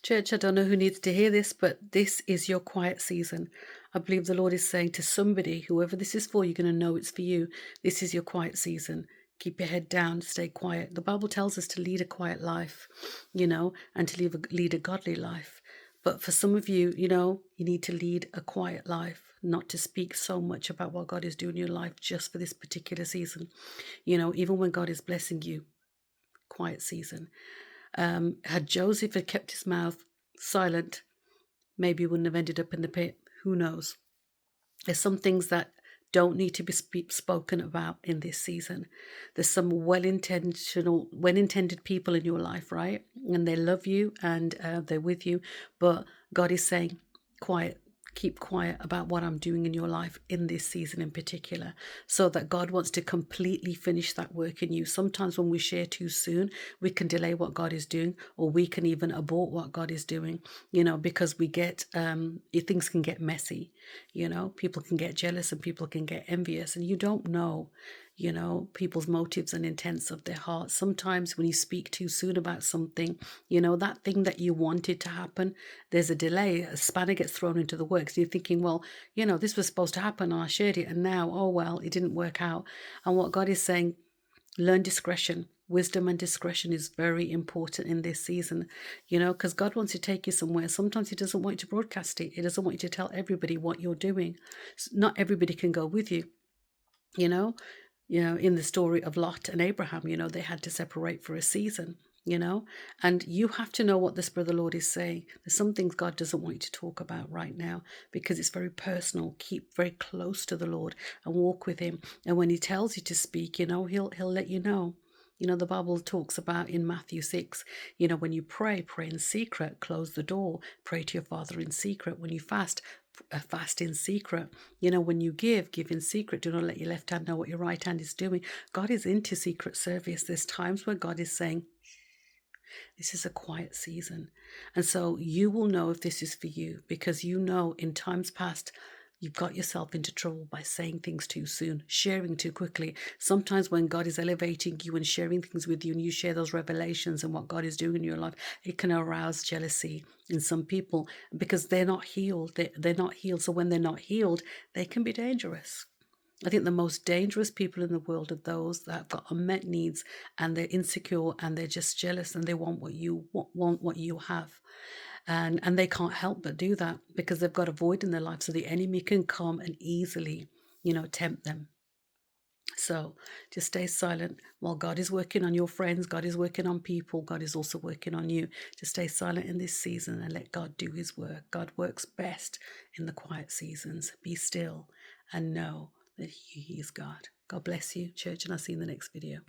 Church, I don't know who needs to hear this, but this is your quiet season. I believe the Lord is saying to somebody, whoever this is for, you're going to know it's for you. This is your quiet season. Keep your head down, stay quiet. The Bible tells us to lead a quiet life, and to lead a godly life. But for some of you, you need to lead a quiet life, not to speak so much about what God is doing in your life just for this particular season. Even when God is blessing you, quiet season. Had Joseph had kept his mouth silent, maybe he wouldn't have ended up in the pit. Who knows? There's some things that don't need to be spoken about in this season. There's some well-intended people in your life, right? And they love you and they're with you. But God is saying, quiet. Keep quiet about what I'm doing in your life in this season in particular, so that God wants to completely finish that work in you. Sometimes when we share too soon, we can delay what God is doing, or we can even abort what God is doing, because we get, things can get messy, people can get jealous and people can get envious, and you don't know, people's motives and intents of their hearts. Sometimes when you speak too soon about something, that thing that you wanted to happen, there's a delay, a spanner gets thrown into the works. You're thinking, well, this was supposed to happen and I shared it, and now, oh well, it didn't work out. And what God is saying, learn discretion. Wisdom and discretion is very important in this season, because God wants to take you somewhere. Sometimes He doesn't want you to broadcast it. He doesn't want you to tell everybody what you're doing. Not everybody can go with you, you know in the story of Lot and Abraham, they had to separate for a season, and you have to know what the Spirit of the Lord is saying. There's some things God doesn't want you to talk about right now because it's very personal. Keep very close to the Lord and walk with Him. And when He tells you to speak, He'll let you know. The Bible talks about in Matthew 6, when you pray in secret, close the door, pray to your Father in secret. When you fast in secret. When you give in secret. Do not let your left hand know what your right hand is doing. God is into secret service. There's times where God is saying, this is a quiet season. And so you will know if this is for you, because in times past, you've got yourself into trouble by saying things too soon, sharing too quickly. Sometimes when God is elevating you and sharing things with you, and you share those revelations and what God is doing in your life, it can arouse jealousy in some people because they're not healed. They're not healed. So when they're not healed, they can be dangerous. I think the most dangerous people in the world are those that have got unmet needs and they're insecure and they're just jealous and they want what you want what you have. And they can't help but do that because they've got a void in their life. So the enemy can come and easily, tempt them. So just stay silent while God is working on your friends. God is working on people. God is also working on you. Just stay silent in this season and let God do His work. God works best in the quiet seasons. Be still and know that He is God. God bless you, church, and I'll see you in the next video.